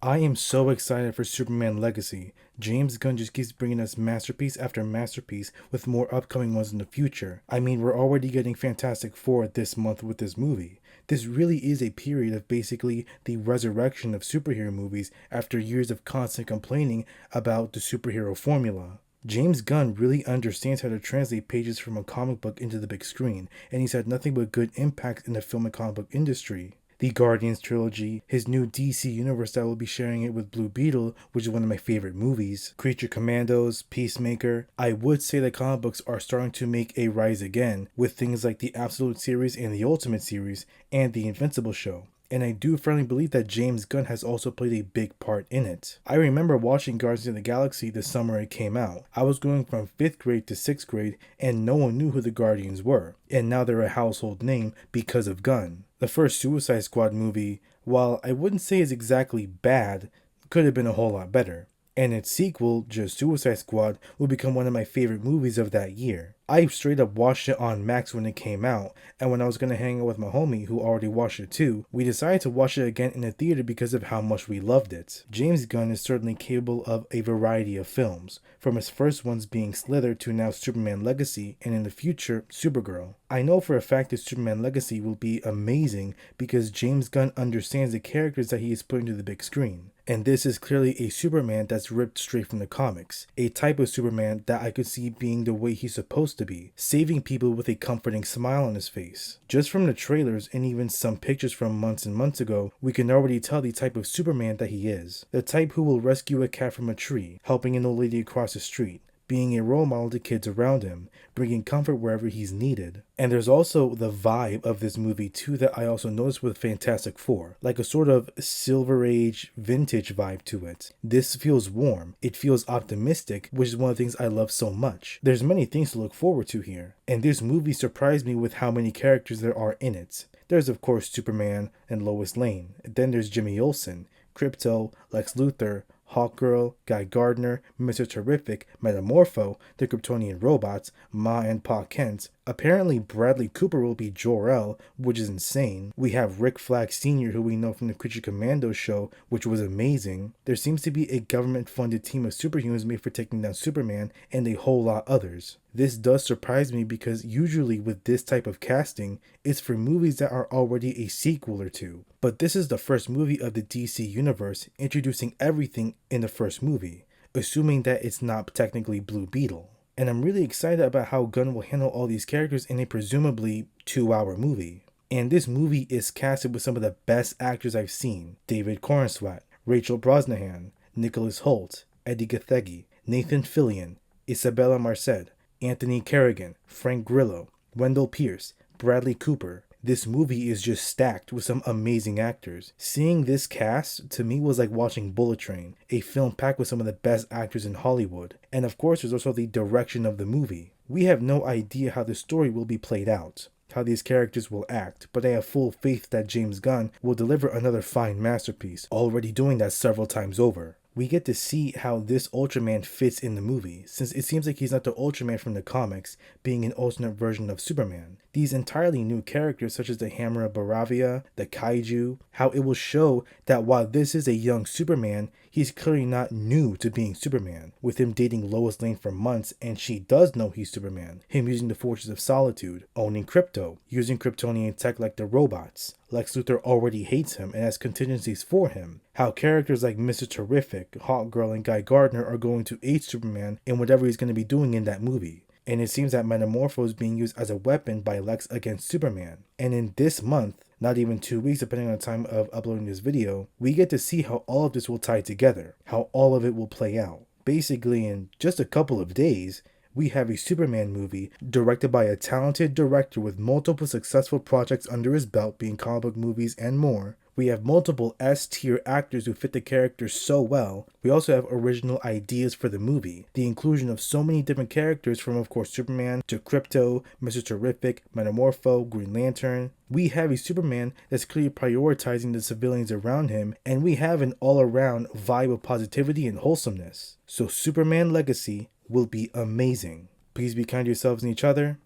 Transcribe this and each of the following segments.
I am so excited for Superman Legacy. James Gunn just keeps bringing us masterpiece after masterpiece with more upcoming ones in the future. I mean, we're already getting Fantastic Four this month with this movie. This really is a period of basically the resurrection of superhero movies after years of constant complaining about the superhero formula. James Gunn really understands how to translate pages from a comic book into the big screen, and he's had nothing but good impact in the film and comic book industry. The Guardians trilogy, his new DC universe that will be sharing it with Blue Beetle, which is one of my favorite movies, Creature Commandos, Peacemaker. I would say that comic books are starting to make a rise again with things like the Absolute series and the Ultimate series and the Invincible show. And I do firmly believe that James Gunn has also played a big part in it. I remember watching Guardians of the Galaxy the summer it came out. I was going from 5th grade to 6th grade and no one knew who the Guardians were. And now they're a household name because of Gunn. The first Suicide Squad movie, while I wouldn't say is exactly bad, could have been a whole lot better. And its sequel, Just Suicide Squad, will become one of my favorite movies of that year. I straight up watched it on Max when it came out, and when I was going to hang out with my homie who already watched it too, we decided to watch it again in the theater because of how much we loved it. James Gunn is certainly capable of a variety of films, from his first ones being Slither to now Superman Legacy, and in the future, Supergirl. I know for a fact that Superman Legacy will be amazing because James Gunn understands the characters that he is putting to the big screen. And this is clearly a Superman that's ripped straight from the comics. A type of Superman that I could see being the way he's supposed to be, saving people with a comforting smile on his face. Just from the trailers and even some pictures from months and months ago, we can already tell the type of Superman that he is. The type who will rescue a cat from a tree, helping an old lady across the street, being a role model to kids around him, bringing comfort wherever he's needed. And there's also the vibe of this movie too that I also noticed with Fantastic Four, like a sort of Silver Age vintage vibe to it. This feels warm, it feels optimistic, which is one of the things I love so much. There's many things to look forward to here, and this movie surprised me with how many characters there are in it. There's of course Superman and Lois Lane, then there's Jimmy Olsen, Krypto, Lex Luthor, Hawkgirl, Guy Gardner, Mr. Terrific, Metamorpho, the Kryptonian robots, Ma and Pa Kent. Apparently Bradley Cooper will be Jor-El, which is insane. We have Rick Flag Sr., who we know from the Creature Commandos show, which was amazing. There seems to be a government-funded team of superhumans made for taking down Superman, and a whole lot others. This does surprise me because usually with this type of casting, it's for movies that are already a sequel or two. But this is the first movie of the DC universe, introducing everything in the first movie, assuming that it's not technically Blue Beetle. And I'm really excited about how Gunn will handle all these characters in a presumably 2-hour movie. And this movie is casted with some of the best actors I've seen. David Corenswet, Rachel Brosnahan, Nicholas Hoult, Eddie Gathegi, Nathan Fillion, Isabella Marcet, Anthony Carrigan, Frank Grillo, Wendell Pierce, Bradley Cooper. This movie is just stacked with some amazing actors. Seeing this cast, to me, was like watching Bullet Train, a film packed with some of the best actors in Hollywood. And of course, there's also the direction of the movie. We have no idea how the story will be played out, how these characters will act, but I have full faith that James Gunn will deliver another fine masterpiece, already doing that several times over. We get to see how this Ultraman fits in the movie, since it seems like he's not the Ultraman from the comics, being an alternate version of Superman. These entirely new characters such as the Hammer of Baravia, the Kaiju, how it will show that while this is a young Superman, he's clearly not new to being Superman, with him dating Lois Lane for months and she does know he's Superman, him using the Fortress of Solitude, owning Krypto, using Kryptonian tech like the robots. Lex Luthor already hates him and has contingencies for him. How characters like Mr. Terrific, Hawkgirl, and Guy Gardner are going to aid Superman in whatever he's going to be doing in that movie. And it seems that Metamorpho is being used as a weapon by Lex against Superman. And in this month, not even 2 weeks depending on the time of uploading this video, we get to see how all of this will tie together, how all of it will play out. Basically, in just a couple of days, we have a Superman movie directed by a talented director with multiple successful projects under his belt, being comic book movies and more. We have multiple S-tier actors who fit the characters so well. We also have original ideas for the movie. The inclusion of so many different characters from, of course, Superman to Krypto, Mr. Terrific, Metamorpho, Green Lantern. We have a Superman that's clearly prioritizing the civilians around him, and we have an all-around vibe of positivity and wholesomeness. So Superman Legacy will be amazing. Please be kind to yourselves and each other.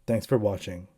Thanks for watching.